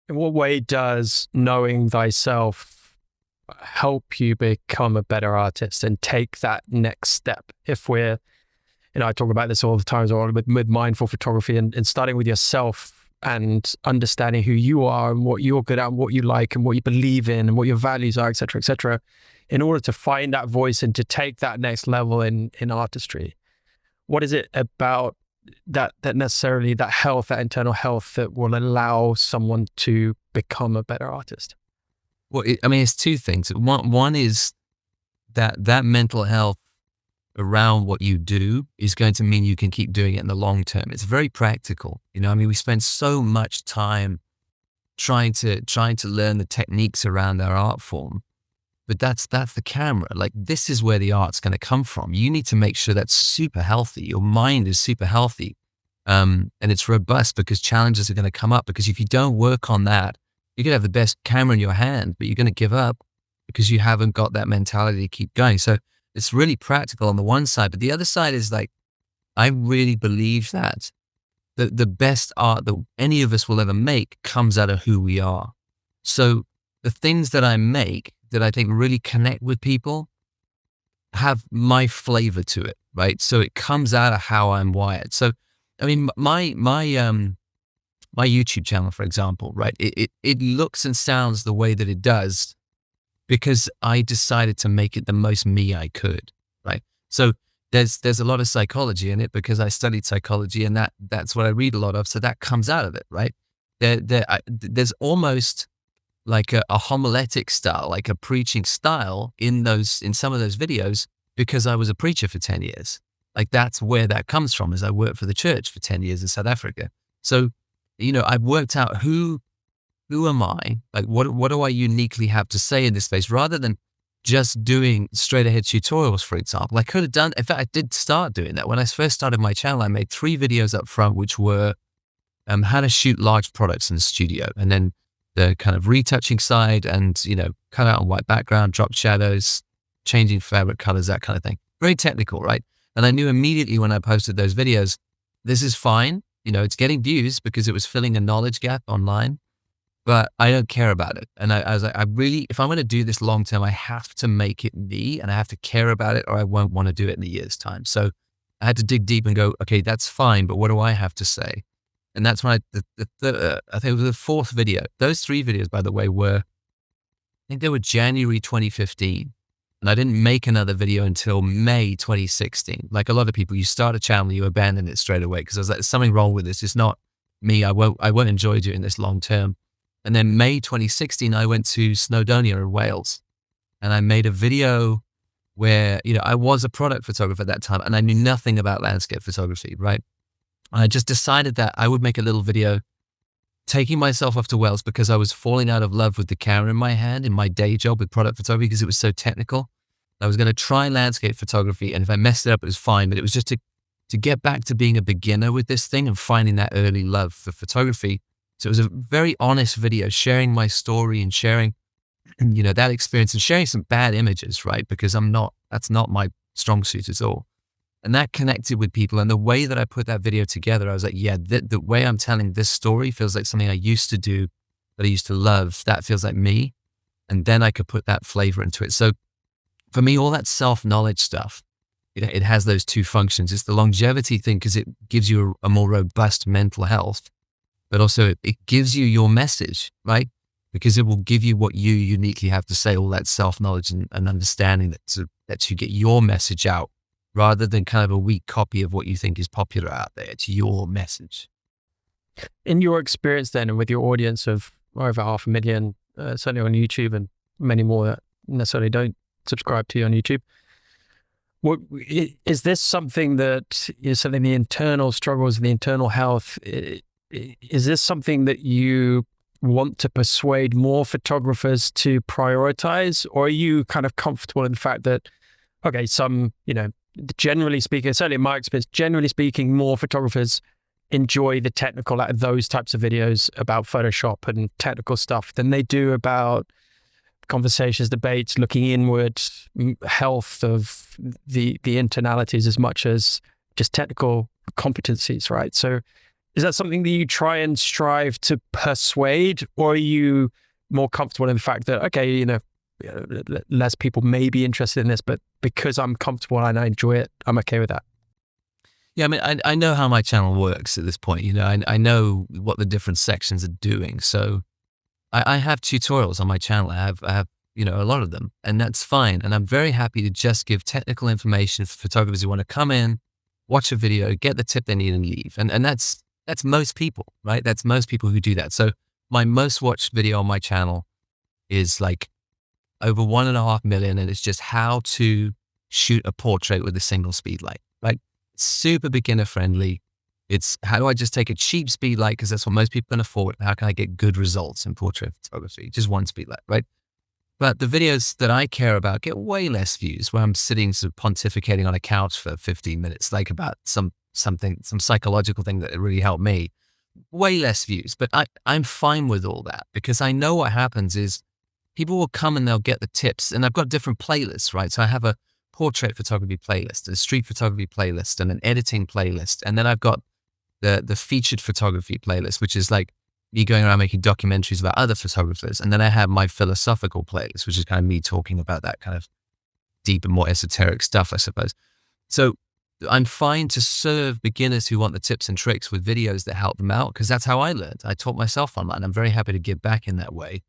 In what way does knowing thyself help you become a better artist and take that next step? If we're, I talk about this all the time with mindful photography and starting with yourself and understanding who you are and what you're good at and what you like and what you believe in and what your values are, et cetera, in order to find that voice and to take that next level in artistry. What is it about that necessarily, that health, that internal health, that will allow someone to become a better artist? Well, it's two things. One is that mental health around what you do is going to mean you can keep doing it in the long term. It's very practical. We spend so much time trying to learn the techniques around our art form, but that's the camera. Like, this is where the art's going to come from. You need to make sure that's super healthy. Your mind is super healthy. And it's robust because challenges are going to come up, because if you don't work on that, you could have the best camera in your hand, but you're going to give up because you haven't got that mentality to keep going. So it's really practical on the one side, but the other side is like, I really believe that the best art that any of us will ever make comes out of who we are. So the things that I make that I think really connect with people have my flavor to it, right? So it comes out of how I'm wired. So, my YouTube channel, for example, right? It looks and sounds the way that it does because I decided to make it the most me I could, right? So there's a lot of psychology in it because I studied psychology, and that's what I read a lot of. So that comes out of it, right? There's almost like a homiletic style, like a preaching style in some of those videos, because I was a preacher for 10 years. Like, that's where that comes from, is I worked for the church for 10 years in South Africa. So, I've worked out who am I? Like, what do I uniquely have to say in this space, rather than just doing straight ahead tutorials, for example. I could have done, in fact, I did start doing that. When I first started my channel, I made 3 videos up front, which were how to shoot large products in the studio, and then the kind of retouching side, and, cut out on white background, drop shadows, changing fabric colors, that kind of thing. Very technical, right? And I knew immediately when I posted those videos, this is fine. It's getting views because it was filling a knowledge gap online, but I don't care about it. And I was like, if I'm going to do this long term, I have to make it me, and I have to care about it, or I won't want to do it in a year's time. So I had to dig deep and go, okay, that's fine, but what do I have to say? And that's when I think it was the 4th video. Those 3 videos, by the way, I think they were January 2015. And I didn't make another video until May 2016. Like a lot of people, you start a channel, you abandon it straight away because I was like, there's something wrong with this. It's not me. I won't enjoy doing this long term. And then May 2016, I went to Snowdonia in Wales, and I made a video where, I was a product photographer at that time, and I knew nothing about landscape photography, right? And I just decided that I would make a little video taking myself off to Wales because I was falling out of love with the camera in my hand in my day job with product photography because it was so technical. I was going to try landscape photography, and if I messed it up, it was fine. But it was just to get back to being a beginner with this thing and finding that early love for photography. So it was a very honest video, sharing my story and sharing, that experience, and sharing some bad images, right? Because that's not my strong suit at all. And that connected with people. And the way that I put that video together, I was like, yeah, the way I'm telling this story feels like something I used to do, that I used to love. That feels like me. And then I could put that flavor into it. So for me, all that self-knowledge stuff, it has those 2 functions. It's the longevity thing because it gives you a more robust mental health, but also it gives you your message, right? Because it will give you what you uniquely have to say, all that self-knowledge and understanding that you get your message out, rather than kind of a weak copy of what you think is popular out there. It's your message. In your experience then, and with your audience of over 500,000, certainly on YouTube, and many more that necessarily don't subscribe to you on YouTube, is this something that is something, the internal struggles, the internal health, is this something that you want to persuade more photographers to prioritize? Or are you kind of comfortable in the fact that, okay, generally speaking, certainly in my experience, generally speaking, more photographers enjoy the technical, like those types of videos about Photoshop and technical stuff than they do about conversations, debates, looking inward, health of the internalities as much as just technical competencies, right? So Is that something that you try and strive to persuade, or are you more comfortable in the fact that, okay, you know, less people may be interested in this, but because I'm comfortable and I enjoy it, I'm okay with that? Yeah, I mean, I know how my channel works at this point. You know, I know what the different sections are doing. So I have tutorials on my channel. I have, you know, a lot of them, and that's fine. And I'm very happy to just give technical information for photographers who want to come in, watch a video, get the tip they need and leave. And that's most people, right? That's most people who do that. So my most watched video on my channel is like over 1.5 million. And it's just how to shoot a portrait with a single speed light, right? Super beginner friendly. It's how do I just take a cheap speed light, because that's what most people can afford. How can I get good results in portrait photography? Just one speed light, right? But the videos that I care about get way less views, where I'm sitting sort of pontificating on a couch for 15 minutes, like about some psychological thing that really helped me. Way less views, but I'm fine with all that, because I know what happens is people will come and they'll get the tips, and I've got different playlists, right? So I have a portrait photography playlist, a street photography playlist, and an editing playlist. And then I've got the featured photography playlist, which is like me going around making documentaries about other photographers. And then I have my philosophical playlist, which is kind of me talking about that kind of deep and more esoteric stuff, I suppose. So I'm fine to serve beginners who want the tips and tricks with videos that help them out, because that's how I learned. I taught myself online. I'm very happy to give back in that way.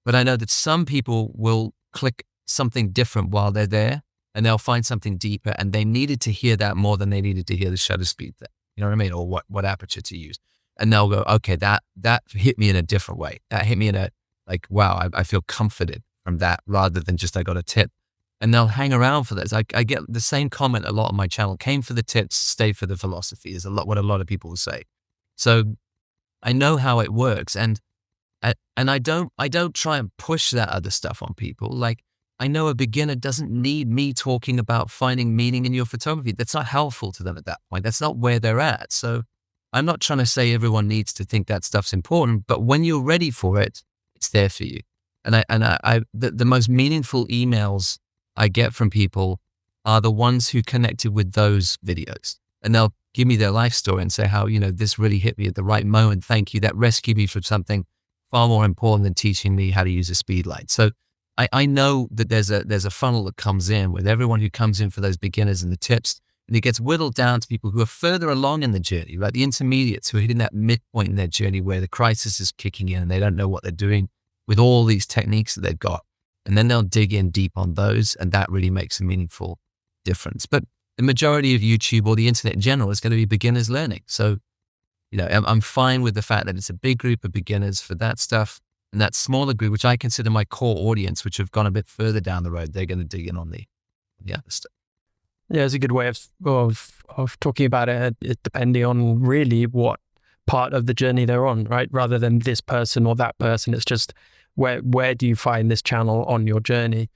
But I know that some people will click something different while they're there, and they'll find something deeper, and they needed to hear that more than they needed to hear the shutter speed thing. You know what I mean? Or what aperture to use. And they'll go, okay, that hit me in a different way. That hit me in a, like, wow, I feel comforted from that, rather than just I got a tip. And they'll hang around for this. I get the same comment a lot on my channel: came for the tips, stay for the philosophy, is what a lot of people will say. So I know how it works. And I don't try and push that other stuff on people. Like, I know a beginner doesn't need me talking about finding meaning in your photography. That's not helpful to them at that point. That's not where they're at. So I'm not trying to say everyone needs to think that stuff's important, but when you're ready for it, it's there for you. And the most meaningful emails I get from people are the ones who connected with those videos. And they'll give me their life story and say how, you know, this really hit me at the right moment. Thank you. That rescued me from something far more important than teaching me how to use a speed light. So I know that there's a funnel that comes in with everyone who comes in for those beginners and the tips, and it gets whittled down to people who are further along in the journey, right? The intermediates who are hitting that midpoint in their journey where the crisis is kicking in and they don't know what they're doing with all these techniques that they've got. And then they'll dig in deep on those, and that really makes a meaningful difference. But the majority of YouTube or the internet in general is going to be beginners learning. So, you know, I'm fine with the fact that it's a big group of beginners for that stuff. And that smaller group, which I consider my core audience, which have gone a bit further down the road, they're going to dig in on the other stuff. Yeah, it's a good way of talking about it, depending on really what part of the journey they're on, right? Rather than this person or that person, it's just where do you find this channel on your journey?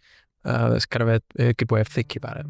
That's kind of a good way of thinking about it.